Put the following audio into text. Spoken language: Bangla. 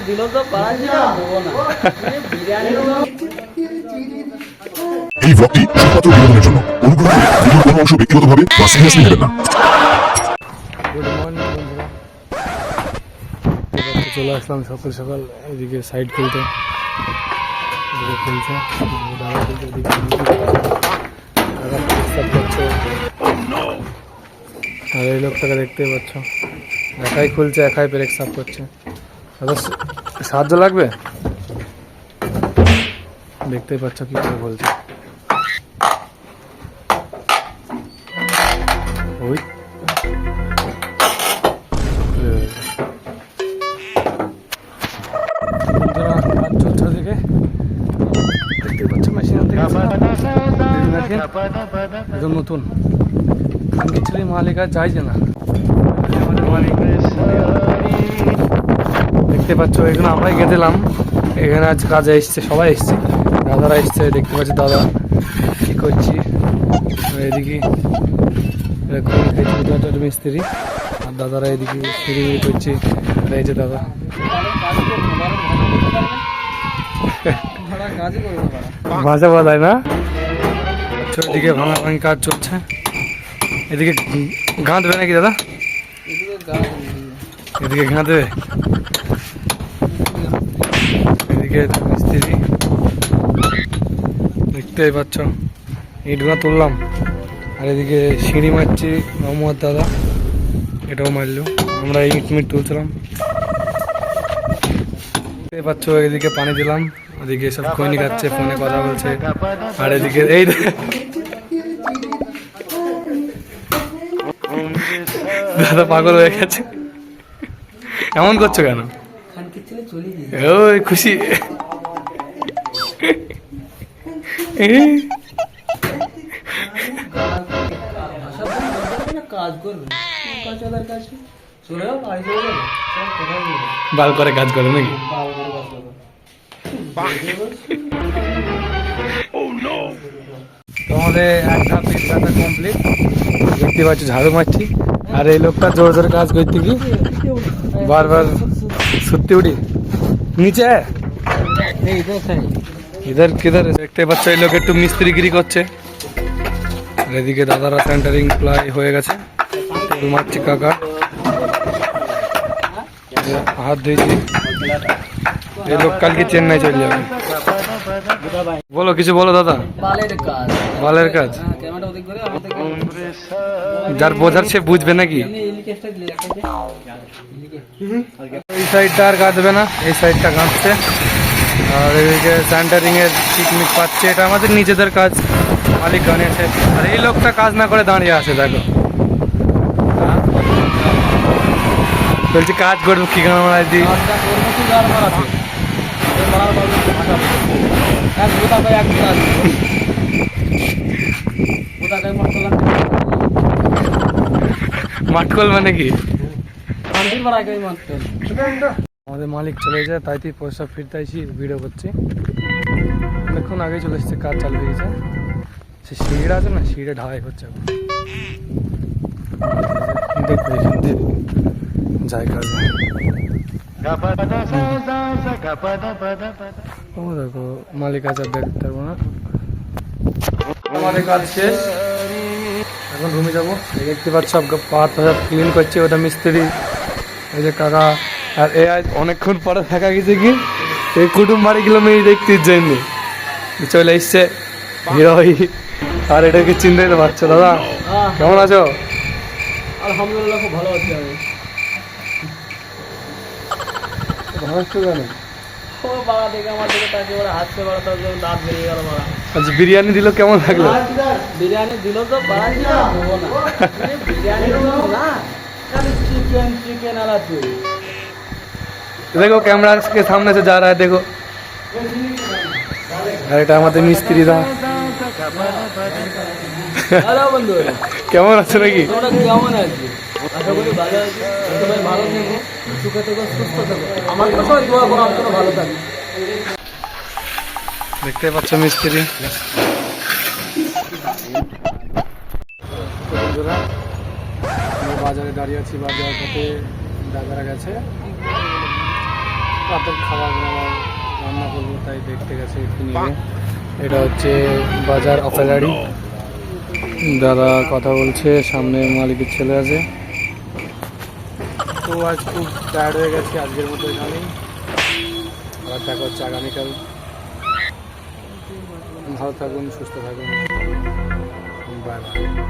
দিল তো পারাজি না দেবো না বিরিয়ানি। এই ব্লগটি শুধুমাত্র বিনোদনের জন্য, অনুগ্রহ করে ভিডিওর কোনো অংশ ব্যক্তিগতভাবে বা সিরিয়াসলি নেবেন না। গুড মর্নিং বন্ধুরা, চলে আসলাম সকাল সকাল এদিকে সাইড খুলতে। এদিকে খুলছে দাদা, করছে আর এই লোকটাকে দেখতেই পাচ্ছ, একাই খুলছে, একাই ব্রেক সাফ করছে। দাদা সাহায্য লাগবে? দেখতেই পাচ্ছ কি করে বলছে। ওই একদম নতুন ছেলে মালিক আর চাইছে না। দেখতে পাচ্ছ এখানে আমরাই গেছিলাম, এখানে আজ কাজে এসছে, সবাই এসছে, দাদারা এসছে। দেখতে পাচ্ছি দাদা কি করছি, এদিকে মিস্ত্রি আর দাদারা এদিকে সিঁড়ি করছি। এই যে দাদা ভাষা বলায় না, এদিকে ভাঙা ভাঙি কাজ চলছে। এদিকে গাঁদবে নাকি দাদা? এদিকে গাঁদবে, এদিকে মিস্ত্রি দেখতেই পাচ্ছ। ইটগুলো তুললাম আর এদিকে সিঁড়ি মারছি মোহাম্মদ দাদা, এটাও মারলো। আমরা ইট মিট তুলছিলাম, দেখতেই পাচ্ছ। এদিকে পানি দিলাম, ওদিকে সব খৈনি খাচ্ছে, ফোনে কথা বলছে। আর এদিকে এই দাদা পাগল হয়ে গেছে, এমন করছো কেন? ওই খুশি বাল করে কাজ করে নাকি? তোমাদের এক ধাপ কমপ্লিট, দেখতে পাচ্ছ ঝাড়ু মারছি। আর এই লোকটা জোর জোর কাজ করতে কি বারবার সত্যি উঠি নিচে ইধার কিধার। দেখতে পাচ্ছ এই লোক একটু মিস্ত্রিগিরি করছে। এদিকে দাদারা সেন্টারিং প্লাই হয়ে গেছে, তেল মারছি কাকা, হাত ধুয়েছি। এই লোক কালকে চেন্নাই চলে যাবে। বলো কিছু বলো দাদা। বালের কাজ যার বোঝার সে বুঝবে নাকি? এই সাইডটা আর কাঁদবে না, এই সাইডটা কাঁদছে। আর এদিকে সেন্টারিং এর টিকমিক পাচ্ছে, এটা আমাদের নিজেদের কাজ, মালিক গানিয়েছে। আর এই লোকটা কাজ না করে দাঁড়িয়ে আছে, দেখো বলছি কাজ করবো কি গান মারাই দিই। মাটকল মানে কি? আমাদের মালিক চলে যায়, তাই তুই পয়সা ফিরতে আইসি, ভিডিও করছি। অনেকক্ষণ আগে চলে এসছে, কাজ চালু হয়ে গেছে। সে সিঁড়িটা আছে না, সিঁড়িটা ঢালাই হচ্ছে দেখো এখান থেকে যাই কাজ। দেখো মালিক আছে, দেখতে পারবো না। আমাদের কাজ শেষ, এখন রুমে যাবো। দেখতে পাচ্ছ সব পাত ক্লিন করছে, ওটা মিস্ত্রি, এই যে কাকা। আর এ আজ অনেকক্ষণ পরে দেখা গেছে কি এই কুটুম বাড়ি গেলাম মেয়ে দেখতে যাইনি, চলে এসছে হিরোই। আর এটাকে চিনতে পারছো দাদা? কেমন আছো? আলহামদুলিল্লাহ খুব ভালো আছি আমি। আচ্ছা বিরিয়ানি দিল, কেমন লাগলো? বিরিয়ানি দিল তো পারাজি না দেবো না বিরিয়ানি না, চিকেন চিকেন আলা তুই देखो कैमरा के सामने से जा रहा है, देखो। আর এটা আমাদের মিস্ত্রিরা। হ্যালো বন্ধু, কেমন আছো নাকি? তোমরা কেমন আছো? আশা করি ভালো আছো, সবাই ভালো থেকো, সুখে থেকো, সুস্থ থেকো। আমার তো সবাই দোয়া করো আমি ভালো থাকি। দেখতে পাচ্ছ মিস্ত্রি। বন্ধুরা বাজারে দাঁড়িয়ে আছি, বাজার পথে দাদারা গেছে। রাতের খাবার রান্না করবো, তাই দেখতে গেছে একটু নিয়ে। এটা হচ্ছে বাজার অপেলারি, দাদা কথা বলছে, সামনে মালিকের ছেলে আছে। তো আজ খুব টায়ার্ড হয়ে গেছে, আজকের মতো এখানেই, আবার দেখা হচ্ছে আগামীকাল। ভালো থাকুন, সুস্থ থাকুন, বাই বাই।